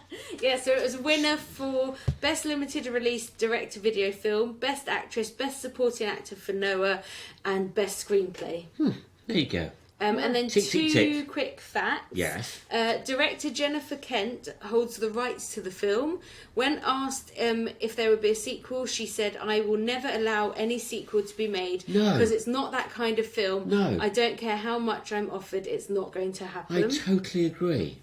Yeah, so it was a winner for Best Limited Release Direct-to-Video Film, Best Actress, Best Supporting Actor for Noah, and Best Screenplay. There you go. And then Tick, tick, two tick. quick facts. Yes. Director Jennifer Kent holds the rights to the film. When asked if there would be a sequel, she said, "I will never allow any sequel to be made No. because it's not that kind of film. No. I don't care how much I'm offered, it's not going to happen." I totally agree.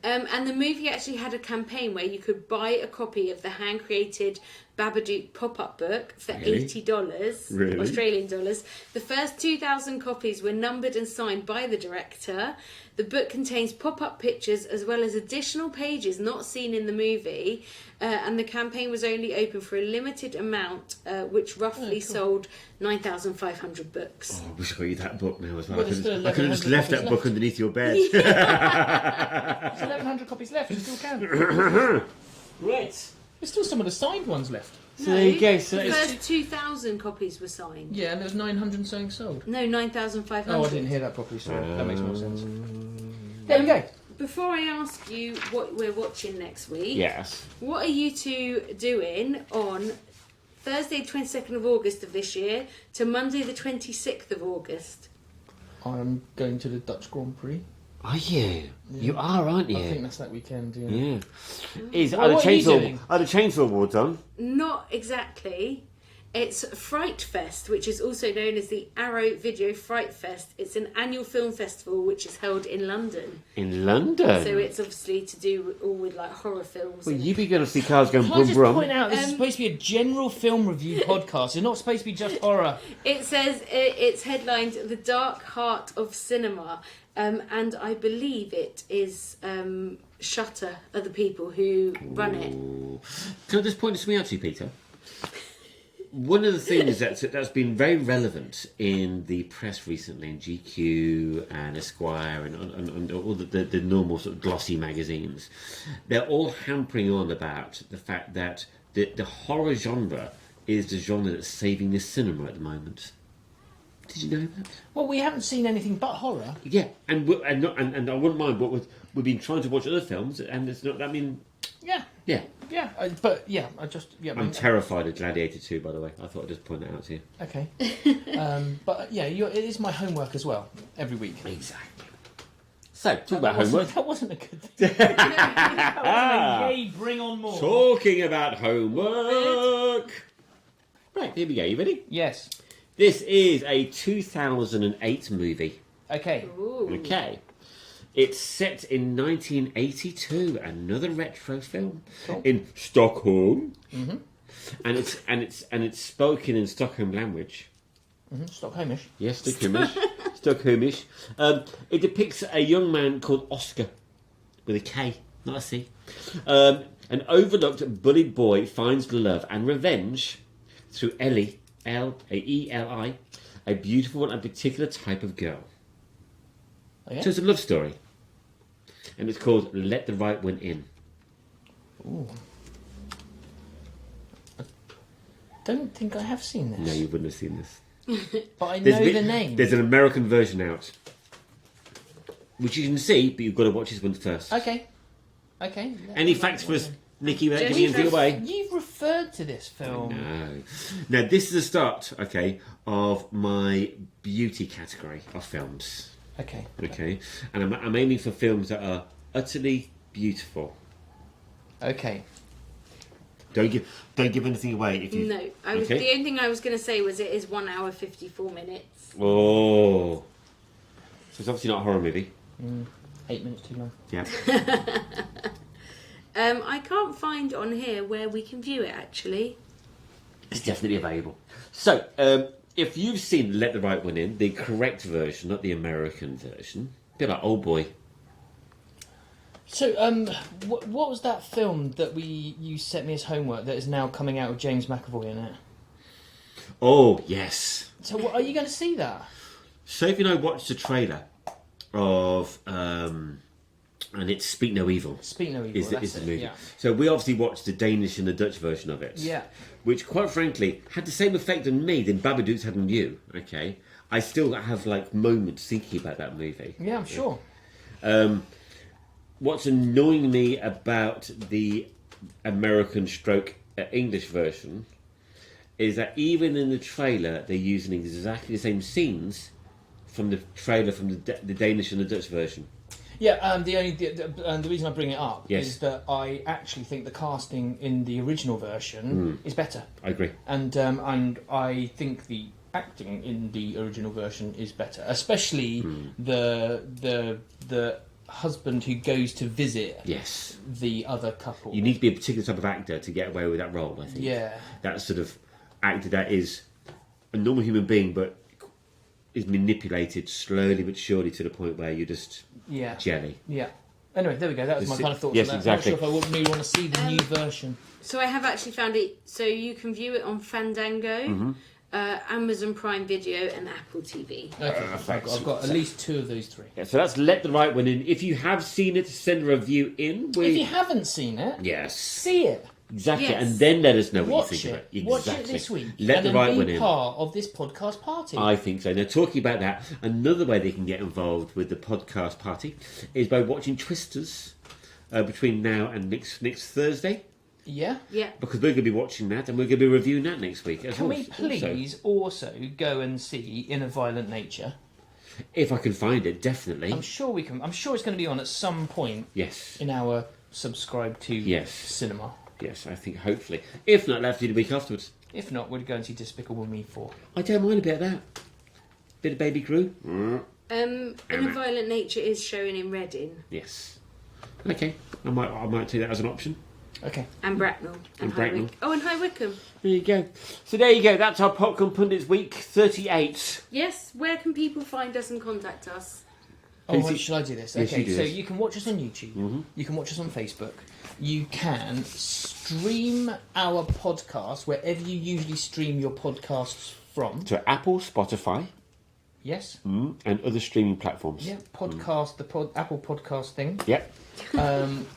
And the movie actually had a campaign where you could buy a copy of the hand-created Babadook pop-up book for Really? $80 Really? Australian dollars. The first 2,000 copies were numbered and signed by the director. The book contains pop-up pictures as well as additional pages not seen in the movie. And the campaign was only open for a limited amount, which roughly sold 9,500 books. Oh, I wish I got you that book now as well. Well, there's still I could have just 1100 left that copies book left. underneath your bed. There's 1,100 copies left. You still can. Great. There's still some of the signed ones left. So there you go. So the it's first 2,000 copies were signed. Yeah, and there's 900 and something sold. No, 9,500. Oh, I didn't hear that properly. Sorry, that makes more sense. There we go. Before I ask you what we're watching next week, yes. what are you two doing on Thursday, 22nd of August of this year to Monday, the 26th of August? I'm going to the Dutch Grand Prix. Are you? You are, aren't you? I think that's that weekend. Yeah. Yeah. Well, what are you doing? Are the Chainsaw Awards on? Not exactly. It's Fright Fest, which is also known as the Arrow Video Fright Fest. It's an annual film festival which is held in London. In London? So it's obviously to do all with like horror films. Well, and- you be going to see cars going Can I brum just brum. point out, this is supposed to be a general film review podcast. It's not supposed to be just horror. It says it's headlined The Dark Heart of Cinema, and I believe it is Shutter are the people who run it. Ooh. Can I just point something out to you, Peter? One of the things that's been very relevant in the press recently, in GQ and Esquire and all the normal sort of glossy magazines, they're all hampering on about the fact that the horror genre is the genre that's saving the cinema at the moment. Did you know that? Well, we haven't seen anything but horror. Yeah, and I wouldn't mind, but we've been trying to watch other films, and it's not. I mean, Yeah. yeah. Yeah, I'm terrified of Gladiator 2, by the way. I thought I'd just point that out to you. Okay. But yeah, it is my homework as well, every week. Exactly. So, talk about homework. That wasn't a good thing. That wasn't a yay, bring on more. Talking about homework. Right, here we go. You ready? Yes. This is a 2008 movie. Okay. Ooh. Okay. It's set in 1982, another retro film Cool. in Stockholm, Mm-hmm. and it's spoken in Stockholm language. Mm-hmm. Stockholmish. Yes, Stockholmish. Stockholmish. It depicts a young man called Oscar, with a K, not a C. An overlooked, bullied boy finds love and revenge through Ellie, Eli, a beautiful and particular type of girl. Okay. So it's a love story. And it's called Let the Right One In. Ooh. I don't think I have seen this. No, you wouldn't have seen this. But I know the name. There's an American version out, which you can see, but you've got to watch this one first. Okay. Okay. Any facts for us, Nikki, without giving anything away? You've referred to this film. No. Now, this is the start, okay, of my beauty category of films. Okay. Okay, and I'm aiming for films that are utterly beautiful. Okay. Don't give anything away if you. No, Okay. the only thing I was going to say was it is 1 hour 54 minutes. Oh, so it's obviously not a horror movie. 8 minutes too long. Yeah. I can't find on here where we can view it actually. It's definitely available. So, if you've seen Let the Right One In, the correct version, not the American version, a bit like Old Boy. So, what was that film that you sent me as homework that is now coming out with James McAvoy in it? Oh, yes. So, are you going to see that? So, if you know, watch the trailer of, and it's Speak No Evil. Speak No Evil. Is the movie. Yeah. So we obviously watched the Danish and the Dutch version of it. Yeah. Which, quite frankly, had the same effect on me than Babadook's had on you. Okay, I still have like moments thinking about that movie. Yeah, I'm sure. What's annoying me about the American stroke English version is that even in the trailer they're using exactly the same scenes from the trailer from the Danish and the Dutch version. Yeah, the reason I bring it up Yes. is that I actually think the casting in the original version is better, I agree. and I think the acting in the original version is better, especially the husband who goes to visit Yes. the other couple. You need to be a particular type of actor to get away with that role, I think. Yeah. That sort of actor that is a normal human being, but is manipulated slowly but surely to the point where you're just jelly. Yeah. Anyway, there we go. That was my kind of thoughts Yes, on that. exactly. I'm not sure if I really want to see the new version. So I have actually found it. So you can view it on Fandango, Amazon Prime Video, and Apple TV. Okay, I've got at least 2 of those 3. Yeah, so that's Let the Right One In. If you have seen it, send a review in. If you haven't seen it, Yes. see it. Exactly, Yes. and then let us know what Watch you think it. of it. Watch Exactly. it this week. Let and the then right be one in. part of this podcast party. I think so. Now, talking about that, another way they can get involved with the podcast party is by watching Twisters between now and next Thursday. Yeah. Yeah. Because we're going to be watching that and we're going to be reviewing that next week as Can well. we please also go and see In a Violent Nature? If I can find it, definitely. I'm sure we can. I'm sure it's going to be on at some point Yes. in our subscribe to Yes. cinema. Yes, I think hopefully. If not, let's do the week afterwards. If not, we're going to see Despicable Me 4. I don't mind a bit of that. Bit of Baby Gru. In a Violent Nature is showing in Reading Yes. Okay. I might take that as an option. Okay. and Bracknell and High Bracknell. Wycombe. Oh, and High Wycombe. There you go. So there you go. That's our Popcorn Pundits week 38. Yes. Where can people find us and contact us? Oh, Lucy- shall I do this? Yes, Okay, you do so this. you can watch us on YouTube. You can watch us on Facebook. You can stream our podcast wherever you usually stream your podcasts from. To Apple, Spotify, Yes. and other streaming platforms. Yeah. Podcast, Apple Podcast thing, Yep.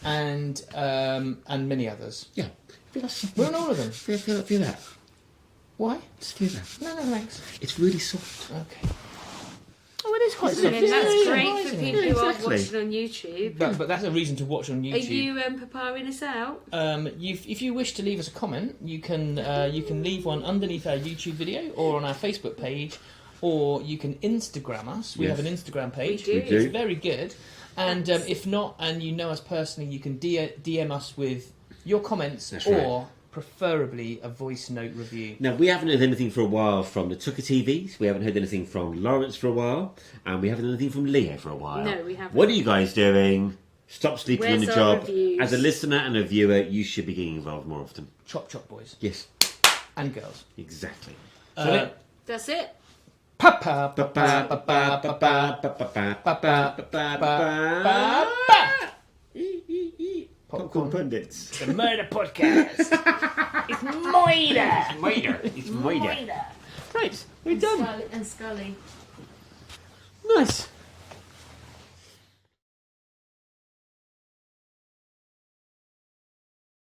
and many others. Yeah. Feel that. We're on all of them. Feel that. Why? Just feel that. No, thanks. It's really soft. Okay. Oh, it is quite And then that's great for Surprisingly. people who aren't Exactly. watching on YouTube. But that's a reason to watch on Are YouTube. you paparing us out? If you wish to leave us a comment, you can leave one underneath our YouTube video or on our Facebook page, or you can Instagram us. We Yes. have an Instagram page. We do. It's very good. And if not, and you know us personally, you can DM us with your comments That's or preferably a voice note review. Now, we haven't heard anything for a while from the Tucker TVs. We haven't heard anything from Lawrence for a while. And we haven't heard anything from Leo for a while. No, we haven't. What are you guys doing? Stop sleeping on Where's the our job. reviews? As a listener and a viewer, you should be getting involved more often. Chop chop boys Yes, and girls. exactly. That's it. Pa-pa, pa-pa, pa-pa, pa-pa, pa-pa. Popcorn Pundits. The Murder Podcast. It's murder. It's murder. Right, we're done. And Scully. Nice.